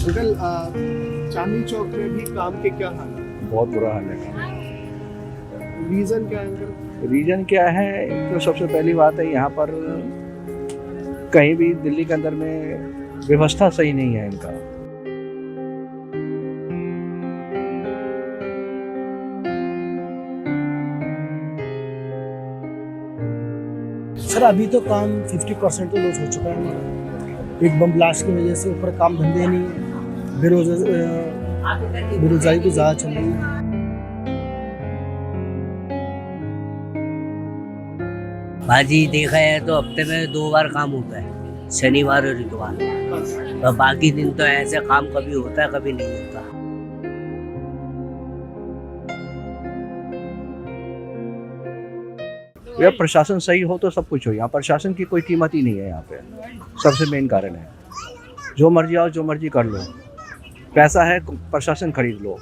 Uncle Chandni Chowk में भी काम के क्या हाल है? बहुत बुरा हाल है। रीजन क्या है अंकल? रीजन क्या है? तो सबसे पहली बात है, यहाँ पर कहीं भी दिल्ली के अंदर में व्यवस्था सही नहीं है इनका। सर अभी तो काम 50% तो लॉस हो चुका है हमारा। एक बम ब्लास्ट की वजह से ऊपर काम धंधे नहीं, बेरोजगारी तो ज़्यादा चल रही है। भाजी देखा है तो हफ्ते में 2 बार काम होता है, शनिवार और इतवार। और बाकी दिन तो ऐसे काम कभी होता है कभी नहीं होता। यह प्रशासन सही हो तो सब कुछ हो। यहाँ प्रशासन की कोई कीमत ही नहीं है। यहाँ पे सबसे मेन कारण है, जो मर्जी आओ जो मर्जी कर लो, पैसा है प्रशासन खरीद लो।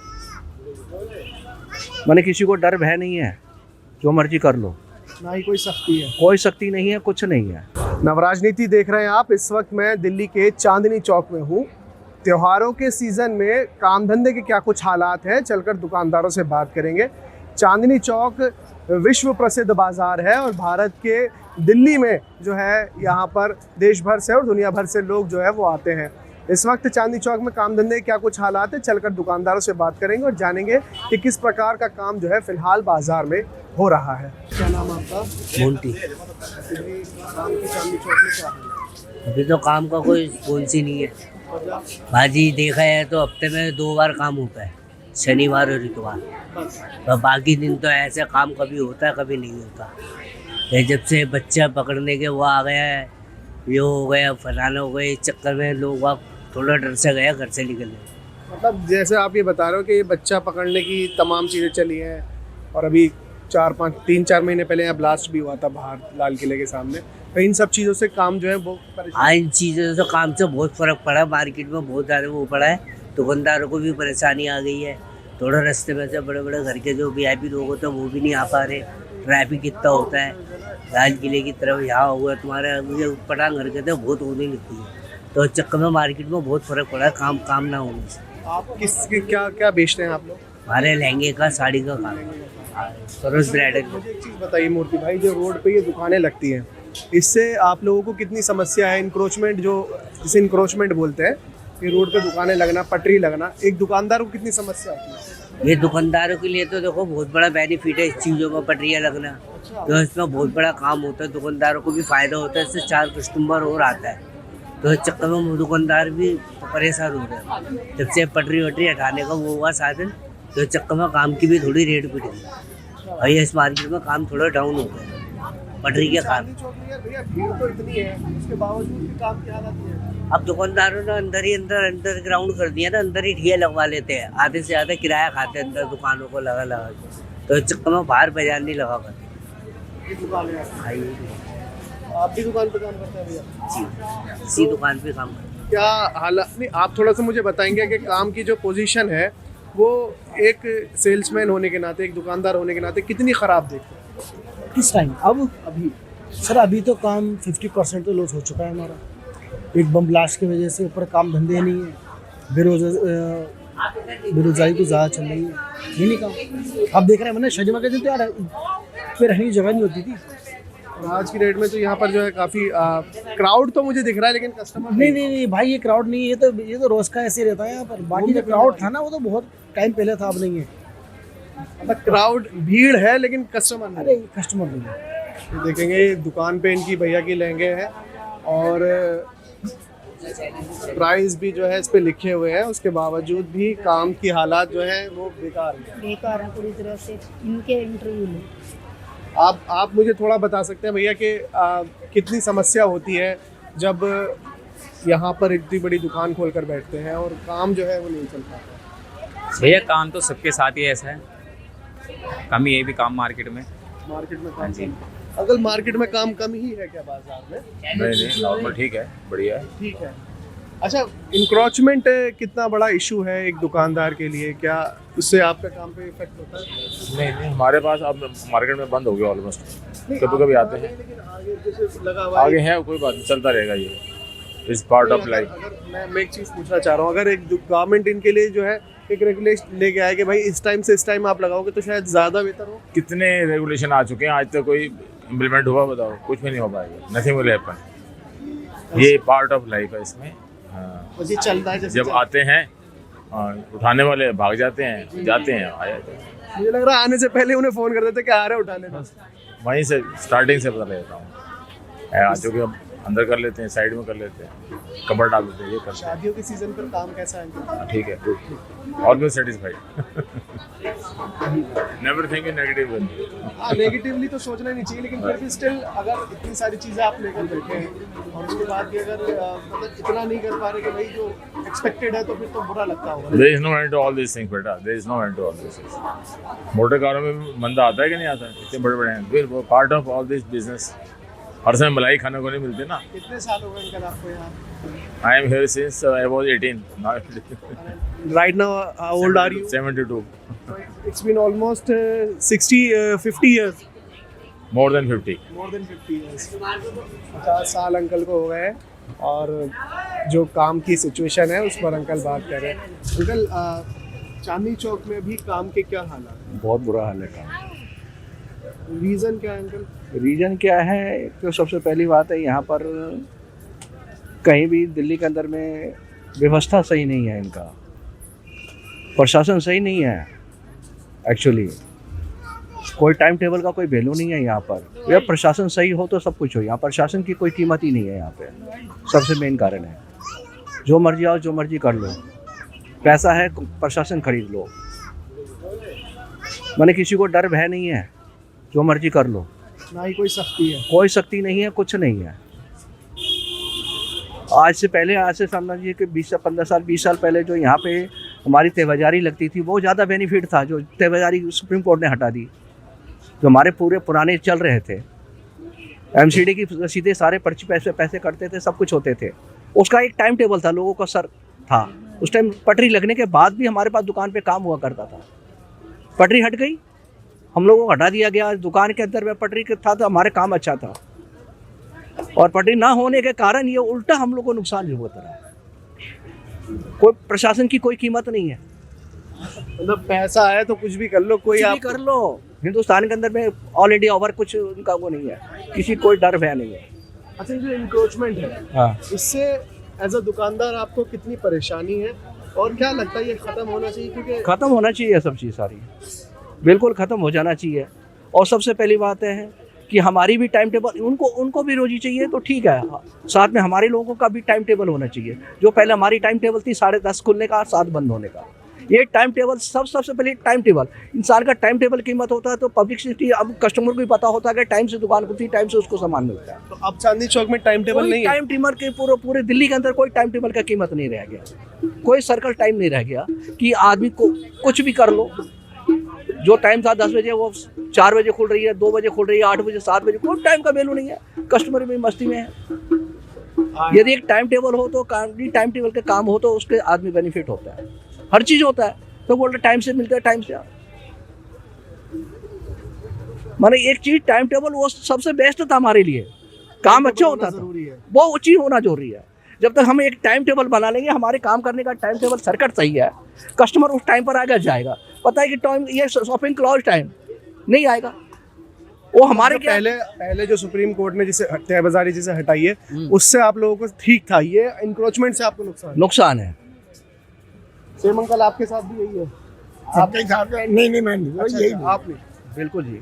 मैंने किसी को डर भय नहीं है, जो मर्जी कर लो, ना ही कोई सख्ती है। कोई सख्ती नहीं है, कुछ नहीं है। नवराजनीति देख रहे हैं आप। इस वक्त मैं दिल्ली के चांदनी चौक में हूँ। त्योहारों के सीज़न में काम धंधे के क्या कुछ हालात हैं, चलकर दुकानदारों से बात करेंगे। चांदनी चौक विश्व प्रसिद्ध बाज़ार है और भारत के दिल्ली में जो है यहाँ पर देश भर से और दुनिया भर से लोग जो है वो आते हैं। इस वक्त चांदनी चौक में काम धंधे के क्या कुछ हालात है, चलकर दुकानदारों से बात करेंगे और जानेंगे कि किस प्रकार का काम जो है फिलहाल बाज़ार में हो रहा है। क्या नाम आपका? मोंटी। काम की चांदनी चौक में क्या है? अभी तो काम का कोई पॉलिसी नहीं है। भाजी देखा है तो हफ्ते में 2 बार काम होता है, शनिवार और इतवार। और बाकी दिन तो ऐसे काम कभी होता है कभी नहीं होता। ये जब से बच्चा पकड़ने के वो आ गया है, ये हो गया फलाना हो गया, इस चक्कर में लोग वहाँ थोड़ा डर से गया घर से निकलने। मतलब जैसे आप ये बता रहे हो कि ये बच्चा पकड़ने की तमाम चीज़ें चली हैं और अभी 3-4 महीने पहले यहाँ ब्लास्ट भी हुआ था बाहर लाल किले के सामने, तो इन सब चीज़ों से काम जो है वो हाँ, इन चीज़ों से काम से बहुत फ़र्क पड़ा। मार्केट में बहुत ज़्यादा वो पड़ा है, दुकानदारों को भी परेशानी आ गई है। थोड़ा रास्ते में से बड़े बड़े घर के जो VIP लोग होते हैं वो भी नहीं आ पा रहे। ट्रैफिक कितना होता है लाल किले की तरफ, यहाँ हुआ तुम्हारे मुझे पटांग घर के थे बहुत होने लगती है। तो इस चक्कर में मार्केट में बहुत फ़र्क पड़ा है काम ना होने से। आप क्या क्या बेचते हैं आप लोग? हमारे लहंगे का साड़ी का काम, सरोज ब्राइडल। मुझे एक चीज़ बताइए मूर्ति भाई, जो रोड पे ये दुकानें लगती हैं, इससे आप लोगों को कितनी समस्या है? इंक्रोचमेंट, जो जिसे इंक्रोचमेंट बोलते हैं, ये रोड पे दुकानें लगना, पटरी लगना, एक दुकानदार को कितनी समस्या होती है? ये दुकानदारों के लिए तो देखो बहुत बड़ा बेनिफिट है इस चीज़ों में, पटरियाँ लगना। तो इसमें बहुत बड़ा काम होता है, दुकानदारों को भी फ़ायदा होता है, इससे 4 कस्टमर और आता है। तो इस चक्कर में दुकानदार भी परेशान हो रहे हैं। जब से पटरी वटरी हटाने का वो हुआ साधन, तो इस चक्कर में काम की भी थोड़ी रेट पिटी और ये इस मार्केट में काम थोड़ा डाउन हो गया पटरी के कारण। भैया भीड़ तो इतनी है, उसके बावजूद भी काम की हालत है। अब दुकानदारों ने अंडरग्राउंड कर दिया ना, अंदर ही ठिया लगवा लेते हैं, आधे से ज़्यादा किराया खाते हैं अंदर दुकानों को लगा के। तो इस चक्कर में बाहर बाजार नहीं लगा पाते। आप भी दुकान पे काम करते हैं भैया? जी, इसी दुकान पे काम करते हैं। क्या हालत? नहीं, आप थोड़ा सा मुझे बताएंगे कि काम की जो पोजीशन है वो एक सेल्समैन होने के नाते, एक दुकानदार होने के नाते कितनी ख़राब देखते हैं? किस टाइम? अब अभी सर अभी तो काम 50% तो लॉस हो चुका है हमारा। एक बम ब्लास्ट की वजह से ऊपर काम धंधे नहीं है, बेरोजगारी तो ज़्यादा चल रही है। ये नहीं काम आप देख रहे हैं, मैंने शनिवार के दिन तो यार फिर रहने की जगह नहीं होती थी। और आज की डेट में तो यहाँ पर जो है काफ़ी क्राउड तो मुझे दिख रहा है, लेकिन कस्टमर नहीं भाई, ये क्राउड नहीं है, ये तो रोज़ का ऐसे रहता है यहाँ पर। बाकी जो क्राउड था ना वो तो बहुत टाइम पहले था, अब नहीं है। मतलब क्राउड, भीड़ है लेकिन कस्टमर नहीं। अरे कस्टमर नहीं है। देखेंगे दुकान पे इनकी भैया की लहंगे हैं और प्राइस भी जो है इस पे लिखे हुए हैं, उसके बावजूद भी काम की हालात जो है वो बेकार है पूरी तरह से। इनके इंटरव्यू में आप मुझे थोड़ा बता सकते हैं भैया कि कितनी समस्या होती है जब यहाँ पर इतनी बड़ी दुकान खोल कर बैठते हैं और काम जो है वो नहीं चल पाता? भैया काम तो सबके साथ ही ऐसा है, कमी है भी काम मार्केट में काम जी। अगर मार्केट में काम कम ही है क्या बाजार में? नहीं नॉर्मल ठीक है, बढ़िया है। ठीक है। अच्छा, इंक्रोचमेंट कितना बड़ा इशू है एक दुकानदार के लिए? क्या उससे आपका काम पे इफेक्ट होता है? नहीं हमारे पास अब मार्केट में बंद हो गया ऑलमोस्ट। कभी कभी आते हैं, लेकिन आगे जैसे लगा हुआ आगे है कोई बात नहीं, चलता रहेगा ये। It's part of life. अगर मैं एक चीज़ पूछना चाह रहा हूँ, अगर एक गवर्नमेंट इनके लिए जो है एक रेगुलेशन लेके आए कि भाई इस टाइम से इस टाइम आप लगाओगे तो शायद ज़्यादा बेहतर हो। कितने रेगुलेशन आ चुके हैं, आज तक कोई इम्प्लीमेंट हुआ बताओ? कुछ भी नहीं हो पाएगा, नथिंग विल हैपन। ये पार्ट ऑफ लाइफ है इसमें। हाँ, बस ये चलता है जैसे जब आते हैं उठाने वाले भाग जाते हैं, जाते हैं आ जाते हैं। मुझे लग रहा है आने से पहले उन्हें फ़ोन कर देते कि आ रहे हैं उठाने बस। वहीं से स्टार्टिंग से पता लगता हूँ। आ चुके हम अंदर कर लेते हैं, साइड में कर लेते हैं, कपड़ डाल देते हैं, ये करते हैं। शादियों के सीजन पर काम कैसा है? ठीक है, good, always satisfied. Never think in negative way. हाँ, नेगेटिवली तो सोचना नहीं चाहिए, लेकिन फिर भी स्टिल अगर इतनी सारी चीज़ें आप लेकर बैठे हैं और उसके बाद भी अगर मतलब इतना नहीं कर पा रहे कि भाई जो एक्सपेक्टेड है तो फिर तो बुरा लगता होगा। There is no end to all these things, बेटा। There is no end to all these things। Motor कारों में मंदा आता है कि नहीं आता है? इतने बड़े बड़े हैं, फिर वो part of all this business. हर समय मलाई खाने को नहीं मिलते ना। कितने साल हो गए अंकल आपको यहाँ? I am here since I was 18। Right now, how old are you? 72। It's been almost 50 years. More than 50। More than 50 years. 50 साल अंकल को हो गए हैं और जो काम की सिचुएशन है उस पर अंकल बात कर रहे हैं। अंकल, चांदनी चौक में भी काम के क्या हालात हैं? बहुत बुरा हाल है काम। रीज़न क्या है अंकल? रीज़न क्या है? तो सबसे पहली बात है यहाँ पर कहीं भी दिल्ली के अंदर में व्यवस्था सही नहीं है, इनका प्रशासन सही नहीं है। एक्चुअली कोई टाइम टेबल का कोई वैल्यू नहीं है यहाँ पर। यह प्रशासन सही हो तो सब कुछ हो। यहाँ प्रशासन की कोई कीमत ही नहीं है यहाँ पे। सबसे मेन कारण है जो मर्जी आओ जो मर्जी कर लो, पैसा है प्रशासन खरीद लो। मैंने किसी को डर भय नहीं है, जो मर्जी कर लो, ना ही कोई सख्ती है। कोई सख्ती नहीं है, कुछ नहीं है। आज से समझिए कि 20 से 15 साल 20 साल पहले जो यहाँ पे हमारी तेबाजारी लगती थी वो ज़्यादा बेनिफिट था। जो तेबाजारी सुप्रीम कोर्ट ने हटा दी, जो हमारे पूरे पुराने चल रहे थे, एमसीडी की सीधे सारे पर्ची पैसे कटते थे, सब कुछ होते थे। उसका एक टाइम टेबल था, लोगों का सर था। उस टाइम पटरी लगने के बाद भी हमारे पास दुकान पे काम हुआ करता था। पटरी हट गई, हम लोगों को हटा दिया गया। दुकान के अंदर में पटरी के था तो हमारे काम अच्छा था, और पटरी ना होने के कारण ये उल्टा हम लोग को नुकसान भी होता रहा। कोई प्रशासन की कोई कीमत नहीं है। मतलब पैसा है तो कुछ भी कर लो, कोई आप कर लो। हिंदुस्तान के अंदर में ऑल इंडिया ओवर कुछ उनका वो नहीं है, किसी कोई डर भय नहीं है। अच्छा, जो इंक्रोचमेंट है, हाँ, इससे एज अ दुकानदार आपको कितनी परेशानी है और क्या लगता है ये खत्म होना चाहिए? क्योंकि ख़त्म होना चाहिए सब चीज़ सारी, बिल्कुल ख़त्म हो जाना चाहिए। और सबसे पहली बात है कि हमारी भी टाइम टेबल, उनको भी रोजी चाहिए तो ठीक है, साथ में हमारे लोगों का भी टाइम टेबल होना चाहिए। जो पहले हमारी टाइम टेबल थी 10:30 खुलने का, 7 बंद होने का, ये टाइम टेबल सबसे पहले टाइम टेबल। इंसान का टाइम टेबल कीमत होता है तो पब्लिसिटी, अब कस्टमर को भी पता होता है कि टाइम से दुकान खुलती है, टाइम से उसको सामान मिलता है। तो अब चांदनी चौक में टाइम टेबल नहीं है? टाइम टेबल के पूरे दिल्ली के अंदर कोई टाइम टेबल का कीमत नहीं रह गया। कोई सर्कल टाइम नहीं रह गया कि आदमी को कुछ भी कर लो। जो टाइम था 10 बजे वो 4 बजे खुल रही है, 2 बजे खुल रही है, 8 बजे, 7 बजे, कोई टाइम का वैल्यू नहीं है। कस्टमर भी मस्ती में है। यदि एक टाइम टेबल हो तो टाइम टेबल के काम हो तो उसके आदमी बेनिफिट होता है, हर चीज़ होता है। तो बोलते टाइम से मिलता है, टाइम से। माने एक चीज़ टाइम टेबल वो सबसे बेस्ट था हमारे लिए, काम अच्छा होता था, वो चीज़ होना जरूरी है। जब तक हम एक टाइम टेबल बना लेंगे, हमारे काम करने का टाइम टेबल सर्किट सही है, कस्टमर उस टाइम पर आगे जाएगा। पता है कि टाइम ये शॉपिंग क्लॉज टाइम नहीं आएगा, वो हमारे पहले जो सुप्रीम कोर्ट ने जिसे तहबाजारी जिसे हटाई है उससे आप लोगों को ठीक था, ये इंक्रोचमेंट से आपको नुकसान है। सेम अंकल आपके साथ भी यही है? आपके साथ नहीं मैं यही आप नहीं? बिल्कुल जी।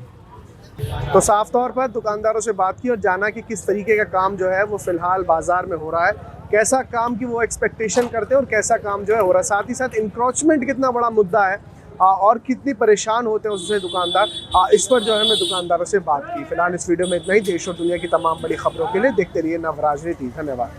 तो साफ तौर पर दुकानदारों से बात की और जाना कि किस तरीके का काम जो है वो फिलहाल बाजार में हो रहा है, कैसा काम की वो एक्सपेक्टेशन करते हैं और कैसा काम जो है हो रहा है। साथ ही साथ इंक्रोचमेंट कितना बड़ा मुद्दा है और कितनी परेशान होते हैं उससे दुकानदार, इस पर जो है हमने दुकानदारों से बात की। फिलहाल इस वीडियो में इतना ही। देश और दुनिया की तमाम बड़ी खबरों के लिए देखते रहिए नव राजनीति। धन्यवाद।